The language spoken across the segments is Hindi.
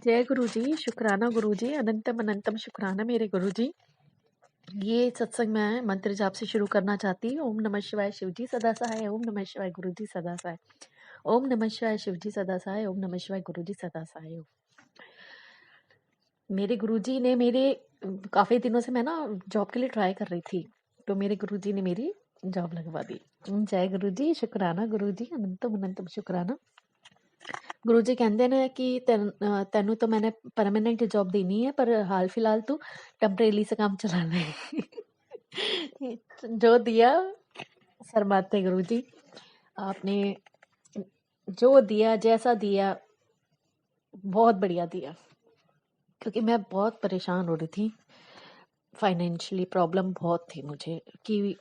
जय गुरु जी, शुक्राना गुरु जी, अनंतम अनंतम शुक्राना मेरे गुरु जी। ये सत्संग मैं मंत्र जाप से शुरू करना चाहती हूँ। ओम नमः शिवाय शिव जी सदा सहाय, ओम नमः शिवाय गुरु जी सदा सहाय, ओम नमः शिवाय शिव जी सदा सहाय, ओम नमः शिवाय गुरु जी सदा सहाय। मेरे गुरु जी ने मेरे काफी दिनों से मैं ना जॉब के लिए ट्राई कर रही थी, तो मेरे गुरु जी ने मेरी जॉब लगवा दी। जय गुरु जी, शुक्राना गुरु जी, अनंतम अनंतम शुक्राना। गुरु जी कहते ने कि तेनू तो मैंने परमानेंट जॉब देनी है, पर हाल फिलहाल तू टेम्परेरी से काम चला ले। जो दिया शर्माते गुरु जी, आपने जो दिया जैसा दिया बहुत बढ़िया दिया, क्योंकि मैं बहुत परेशान हो रही थी। फाइनेंशियली प्रॉब्लम बहुत थी मुझे कि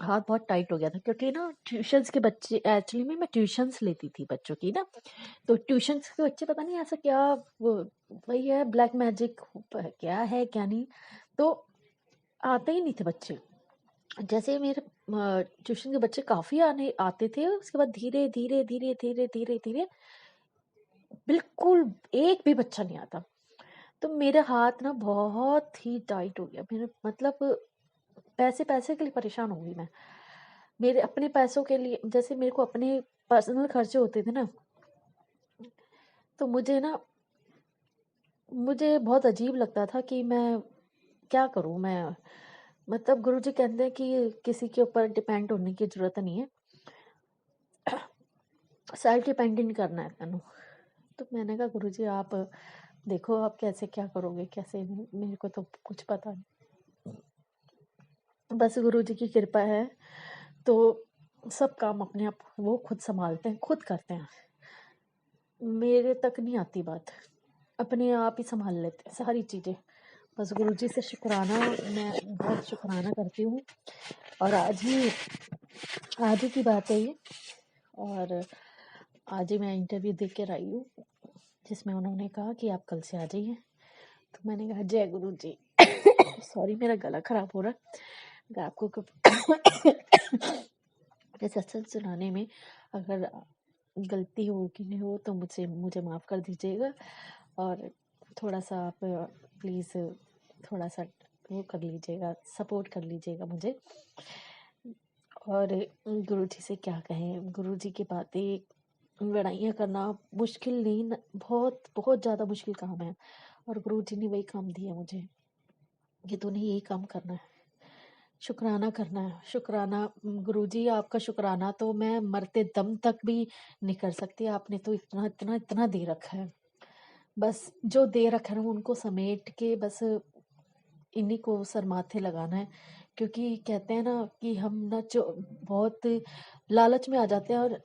हाथ बहुत टाइट हो गया था, क्योंकि ना ट्यूशन्स के बच्चे, एक्चुअली में मैं ट्यूशन्स लेती थी बच्चों की ना, तो ट्यूशन्स के बच्चे पता नहीं ऐसा क्या वो वही है ब्लैक मैजिक क्या है क्या नहीं, तो आते ही नहीं थे बच्चे। जैसे मेरे ट्यूशन के बच्चे काफी आते थे, उसके बाद धीरे धीरे धीरे धीरे धीरे धीरे बिल्कुल एक भी बच्चा नहीं आता। तो मेरे हाथ ना बहुत ही टाइट हो गया, मेरे मतलब पैसे पैसे के लिए परेशान हो गई मैं। मेरे अपने पैसों के लिए, जैसे मेरे को अपने पर्सनल खर्चे होते थे ना, तो मुझे बहुत अजीब लगता था कि मैं क्या करूं। मैं मतलब गुरुजी कहते हैं कि किसी के ऊपर डिपेंड होने की जरूरत नहीं है, सेल्फ डिपेंडेंट करना है तेनू। तो मैंने कहा गुरुजी आप देखो आप कैसे क्या करोगे, कैसे, मेरे को तो कुछ पता नहीं, बस गुरुजी की कृपा है। तो सब काम अपने आप वो खुद संभालते हैं, खुद करते हैं, मेरे तक नहीं आती बात, अपने आप ही संभाल लेते हैं सारी चीजें। बस गुरुजी से शुक्राना, मैं बहुत शुक्राना करती हूँ। और आज ही की बात है ये, और आज ही मैं इंटरव्यू देख कर आई हूँ, जिसमें उन्होंने कहा कि आप कल से आ जाइए। तो मैंने कहा जय गुरु जी। सॉरी मेरा गला खराब हो रहा है, अगर आपको सत्संग सुनाने में अगर गलती हो कि नहीं हो तो मुझे माफ़ कर दीजिएगा, और थोड़ा सा आप प्लीज़ थोड़ा सा वो कर लीजिएगा, सपोर्ट कर लीजिएगा मुझे। और गुरुजी से क्या कहें, गुरुजी की बातें, लड़ाइयाँ करना मुश्किल नहीं बहुत बहुत ज़्यादा मुश्किल काम है, और गुरुजी ने वही काम दिया मुझे कि तूने यही काम करना है, शुक्राना करना है। शुक्राना गुरुजी, आपका शुक्राना तो मैं मरते दम तक भी नहीं कर सकती। आपने तो इतना इतना इतना दे रखा है, बस जो दे रखा है उनको समेट के बस इन्हीं को सर माथे लगाना है। क्योंकि कहते हैं ना कि हम ना जो बहुत लालच में आ जाते हैं, और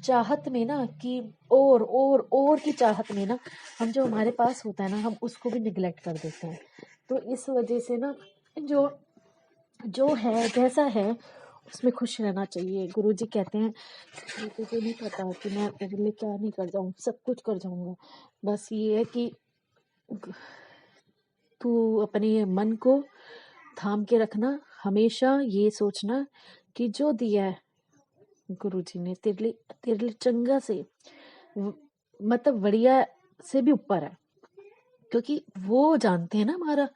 चाहत में ना कि और की चाहत में ना हम जो हमारे पास होता है ना हम उसको भी निगलेक्ट कर देते हैं। तो इस वजह से ना जो जो है जैसा है उसमें खुश रहना चाहिए। गुरुजी कहते हैं कि तुझे नहीं पता कि मैं तेरे लिए क्या नहीं कर जाऊँ, सब कुछ कर जाऊंगा, बस ये है कि तू अपने मन को थाम के रखना, हमेशा ये सोचना कि जो दिया है गुरुजी ने तेरे लिए चंगा से मतलब बढ़िया से भी ऊपर है, क्योंकि वो जानते हैं ना हमारा,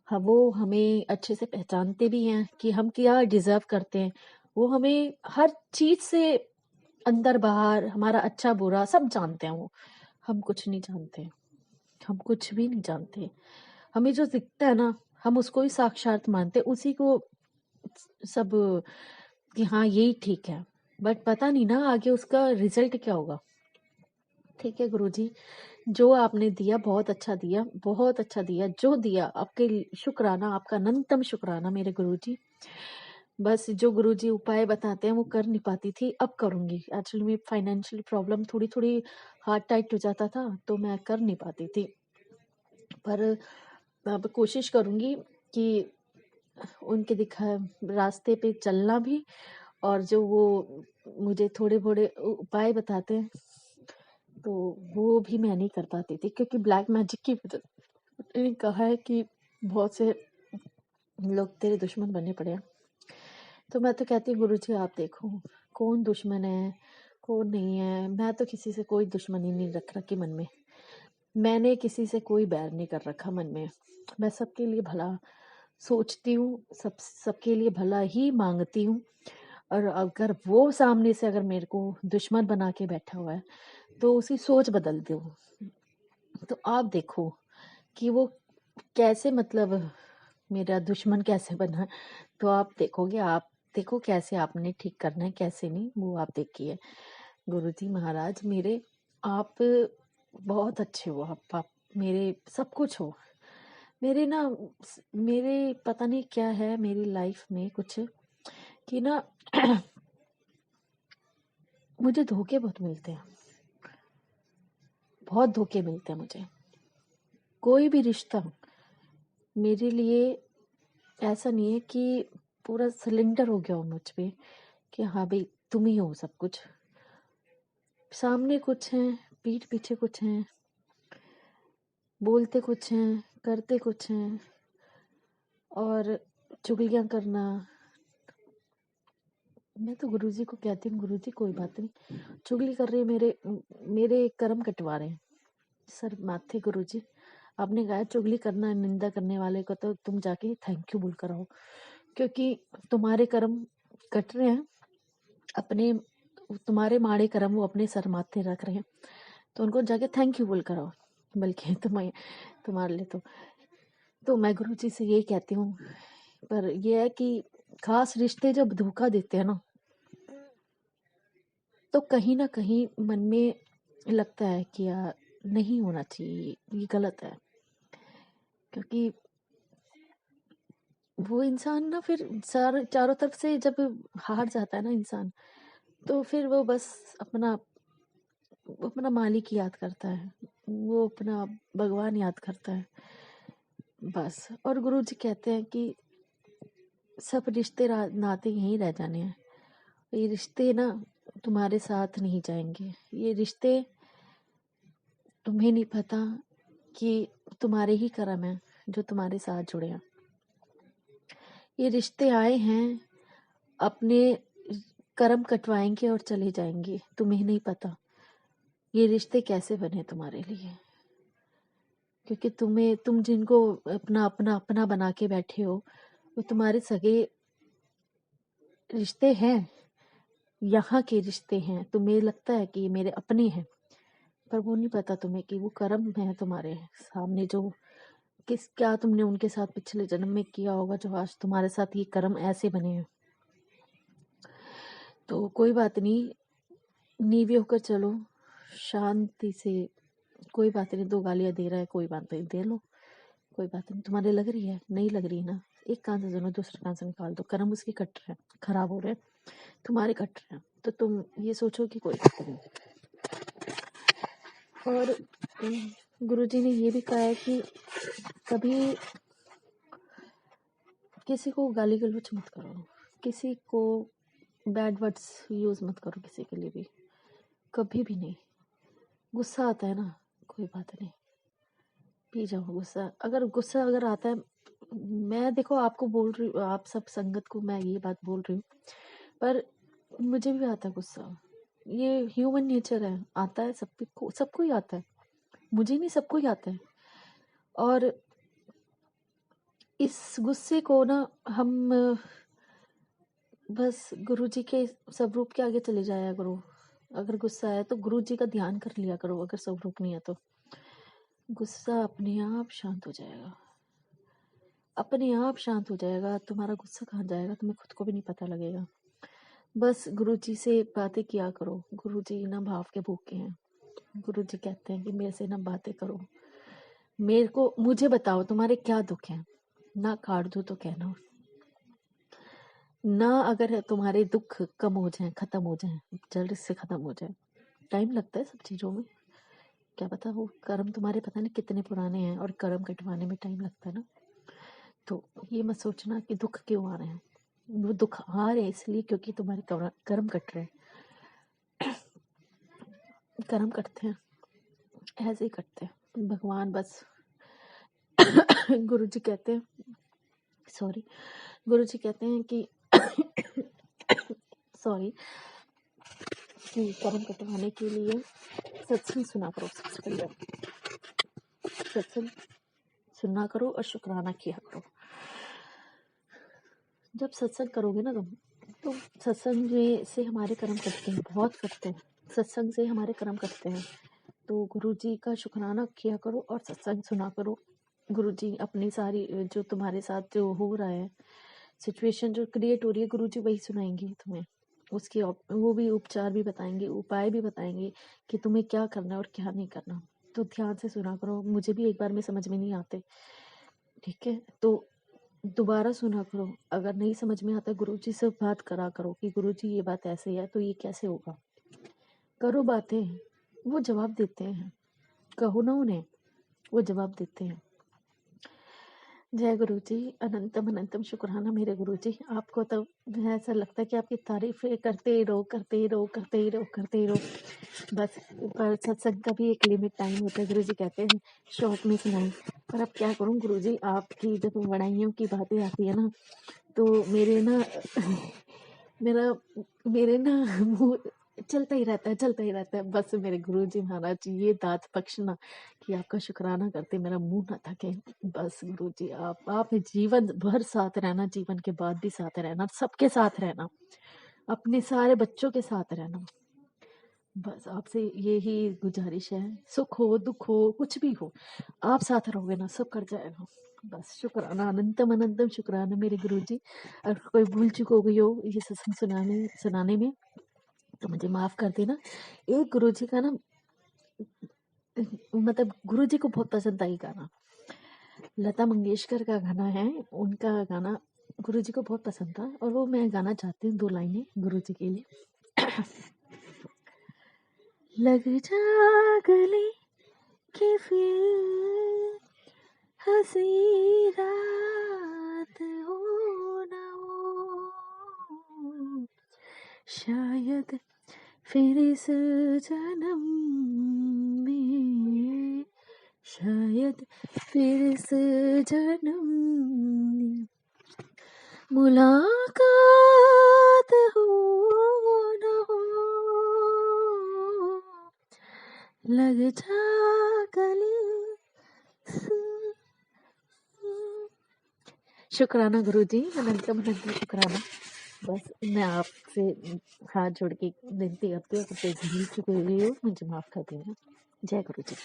वो हमें अच्छे से पहचानते भी हैं कि हम क्या डिजर्व करते हैं। वो हमें हर चीज से अंदर बाहर हमारा अच्छा बुरा सब जानते हैं वो, हम कुछ नहीं जानते, हम कुछ भी नहीं जानते। हमें जो दिखता है ना हम उसको ही साक्षात मानते, उसी को सब कि हाँ यही ठीक है, बट पता नहीं ना आगे उसका रिजल्ट क्या होगा। ठीक है गुरुजी, जो आपने दिया बहुत अच्छा दिया, बहुत अच्छा दिया, जो दिया आपके शुक्राना, आपका अनंतम शुक्राना मेरे गुरुजी। बस जो गुरुजी उपाय बताते हैं वो कर नहीं पाती थी, अब करूंगी। एक्चुअली में फाइनेंशियल प्रॉब्लम थोड़ी थोड़ी हार्ट टाइट हो जाता था, तो मैं कर नहीं पाती थी, पर अब कोशिश करूंगी कि उनके दिखा रास्ते पे चलना भी, और जो वो मुझे थोड़े थोड़े उपाय बताते हैं तो वो भी मैं नहीं कर पाती थी, क्योंकि ब्लैक मैजिक की वजह ने कहा है कि बहुत से लोग तेरे दुश्मन बने पड़े हैं। तो मैं तो कहती हूँ गुरुजी आप देखो कौन दुश्मन है कौन नहीं है, मैं तो किसी से कोई दुश्मनी नहीं रख रखी मन में, मैंने किसी से कोई बैर नहीं कर रखा मन में। मैं सबके लिए भला सोचती हूँ, सबके लिए भला ही मांगती हूँ। और अगर वो सामने से अगर मेरे को दुश्मन बना के बैठा हुआ है तो उसकी सोच बदल दो। तो आप देखो कि वो कैसे, मतलब मेरा दुश्मन कैसे बना। तो आप देखोगे, आप देखो कैसे आपने ठीक करना है कैसे नहीं, वो आप देखिए। गुरुजी महाराज मेरे, आप बहुत अच्छे हो। आप मेरे सब कुछ हो। मेरे ना, मेरे पता नहीं क्या है मेरी लाइफ में कुछ, कि ना मुझे धोखे बहुत मिलते हैं, बहुत धोखे मिलते हैं मुझे। कोई भी रिश्ता मेरे लिए ऐसा नहीं है कि पूरा सिलेंडर हो गया हो मुझ पे कि हाँ भाई तुम ही हो सब कुछ। सामने कुछ हैं, पीठ पीछे कुछ हैं, बोलते कुछ हैं, करते कुछ हैं, और चुगलियां करना। मैं तो गुरुजी को कहती हूँ, गुरुजी कोई बात नहीं, चुगली कर रहे हैं, मेरे मेरे कर्म कटवा रहे हैं सर माथे। गुरुजी आपने कहा चुगली करना, निंदा करने वाले को तो तुम जाके थैंक यू बोल कर आओ, क्योंकि तुम्हारे कर्म कट रहे हैं अपने, तुम्हारे माड़े कर्म वो अपने सर माथे रख रहे हैं, तो उनको जाके थैंक यू बोल कर आओ। बल्कि तुम्हारे लिए तो मैं गुरुजी से यही कहती हूँ। पर यह है कि खास रिश्ते जब धोखा देते हैं ना, तो कहीं ना कहीं मन में लगता है कि यार नहीं होना चाहिए, ये गलत है। क्योंकि वो इंसान ना फिर चारों तरफ से जब हार जाता है ना इंसान, तो फिर वो बस अपना अपना मालिक याद करता है, वो अपना भगवान याद करता है बस। और गुरु जी कहते हैं कि सब रिश्ते नाते यहीं रह जाने हैं। ये रिश्ते ना तुम्हारे साथ नहीं जाएंगे। ये रिश्ते तुम्हें नहीं पता कि तुम्हारे ही कर्म है जो तुम्हारे साथ जुड़े हैं। ये रिश्ते आए हैं, अपने कर्म कटवाएंगे और चले जाएंगे। तुम्हें नहीं पता ये रिश्ते कैसे बने तुम्हारे लिए, क्योंकि तुम जिनको अपना अपना अपना बना के बैठे हो, वो तुम्हारे सगे रिश्ते हैं, यहाँ के रिश्ते हैं। तुम्हें लगता है कि ये मेरे अपने हैं, पर वो नहीं पता तुम्हें कि वो कर्म है तुम्हारे सामने, जो क्या तुमने उनके साथ पिछले जन्म में किया होगा, जो आज तुम्हारे साथ ये कर्म ऐसे बने हैं। तो कोई बात नहीं, नीवे होकर चलो शांति से। कोई बात नहीं, 2 गालियां दे रहा है, कोई बात नहीं, दे लो, कोई बात नहीं। तुम्हारे लग रही है, नहीं लग रही ना, एक कान से सुनो दूसरे कान से निकाल दो। कर्म उसके कट रहे हैं, खराब हो रहे हैं, तुम्हारे कट रहे हैं, तो तुम ये सोचो कि कोई बात नहीं। और गुरुजी ने ये भी कहा है कि कभी किसी को गाली गलौज मत करो, किसी को बैड वर्ड्स यूज मत करो किसी के लिए भी, कभी भी नहीं। गुस्सा आता है ना, कोई बात नहीं, पी जाओ गुस्सा। अगर गुस्सा अगर आता है, मैं देखो आपको बोल रही हूँ, आप सब संगत को मैं ये बात बोल रही हूँ, पर मुझे भी आता है गुस्सा। ये ह्यूमन नेचर है, आता है सबको ही आता है, मुझे नहीं, सबको ही आता है। और इस गुस्से को ना हम बस गुरुजी के स्वरूप के आगे चले जाया करो। अगर गुस्सा है तो गुरुजी का ध्यान कर लिया करो, अगर स्वरूप नहीं है तो गुस्सा अपने आप शांत हो जाएगा, अपने आप शांत हो जाएगा। तुम्हारा गुस्सा कहाँ जाएगा तुम्हें खुद को भी नहीं पता लगेगा। बस गुरुजी से बातें किया करो, गुरुजी ना भाव के भूखे हैं। गुरुजी कहते हैं कि मेरे से ना बातें करो, मुझे बताओ तुम्हारे क्या दुख हैं, ना काट दो तो कहना ना। अगर तुम्हारे दुख कम हो जाए, खत्म हो जाए, जल्द से खत्म हो जाए, टाइम लगता है सब चीजों में, क्या पता वो कर्म तुम्हारे पता नहीं कितने पुराने हैं, और कर्म कटवाने में टाइम लगता है ना। तो ये मत सोचना कि दुख क्यों आ रहे हैं, वो दुख आ रहे हैं इसलिए क्योंकि तुम्हारे कर्म कट रहे हैं। कर्म कटते हैं, ऐसे ही कटते हैं। भगवान बस गुरु जी कहते हैं, सॉरी, गुरु जी कहते हैं कि सॉरी, कि कर्म कटवाने के लिए सत्संग सुना करो सबसे पहले। सत्संग सुना करो और शुक्राना किया करो। जब सत्संग करोगे ना तुम, तो सत्संग में से हमारे कर्म कटते हैं, बहुत कटते हैं, सत्संग से हमारे कर्म कटते हैं। तो गुरु जी का शुक्राना किया करो और सत्संग सुना करो। गुरु जी अपनी सारी जो तुम्हारे साथ जो हो रहा है, सिचुएशन जो क्रिएट हो रही है, गुरु जी वही सुनाएंगे तुम्हें। उसकी वो भी उपचार भी बताएंगे, उपाय भी बताएंगे कि तुम्हें क्या करना है और क्या नहीं करना। तो ध्यान से सुना करो। मुझे भी एक बार में समझ में नहीं आते, ठीक है, तो दोबारा सुना करो। अगर नहीं समझ में आता, गुरु जी से बात करा करो कि गुरु जी ये बात ऐसे है तो ये कैसे होगा। करो बातें, वो जवाब देते हैं। कहो ना उन्हें, वो जवाब देते हैं। जय गुरु जी, अनंतम अनंतम शुक्राना मेरे गुरु जी। आपको तो ऐसा लगता है कि आपकी तारीफ करते ही रहो, करते ही रहो, करते ही रहो, करते ही रहो। बस पर सत्संग का भी एक लिमिट टाइम होता है। गुरु जी कहते हैं शॉर्ट में सुनाई, पर अब क्या करूं गुरु जी, आपकी जब बड़ाइयों की बातें आती है ना, तो मेरा मेरे ना मुंह चलता ही रहता है, चलता ही रहता है। बस मेरे गुरु जी महाराज जी ये दात बख्शना कि आपका शुक्राना करते मेरा मुंह ना थके। बस गुरु जी आप जीवन भर साथ रहना, जीवन के बाद भी साथ रहना, सबके साथ रहना, अपने सारे बच्चों के साथ रहना। बस आपसे यही गुजारिश है। सुख हो दुख हो कुछ भी हो, आप साथ रहोगे ना, सब कर जाएगा। बस शुक्राना, अनंतम अनंतम शुक्राना मेरे गुरु जी। अगर कोई भूल चूक हो गई हो ये सत्संग सुनाने में तो मुझे माफ कर देना। एक गुरु जी का ना, मतलब गुरु जी को बहुत पसंद आई गाना, लता मंगेशकर का गाना है, उनका गाना गुरु जी को बहुत पसंद था, और वो मैं गाना चाहती हूँ 2 लाइनें गुरु जी के लिए। लग जा गले कि फिर हंसी रात हो ना हो, शायद फिर इस जन्म में, शायद फिर इस जन्म में मुलाकात हो ना हो। लग जा गले से। शुक्राना गुरु जी, अनंतम अनंतम शुक्राना। बस मैं आपसे हाथ जोड़ के विनती करती हूँ, कुछ भूल चुकी हुई हो मुझे माफ कर देना। जय गुरु जी।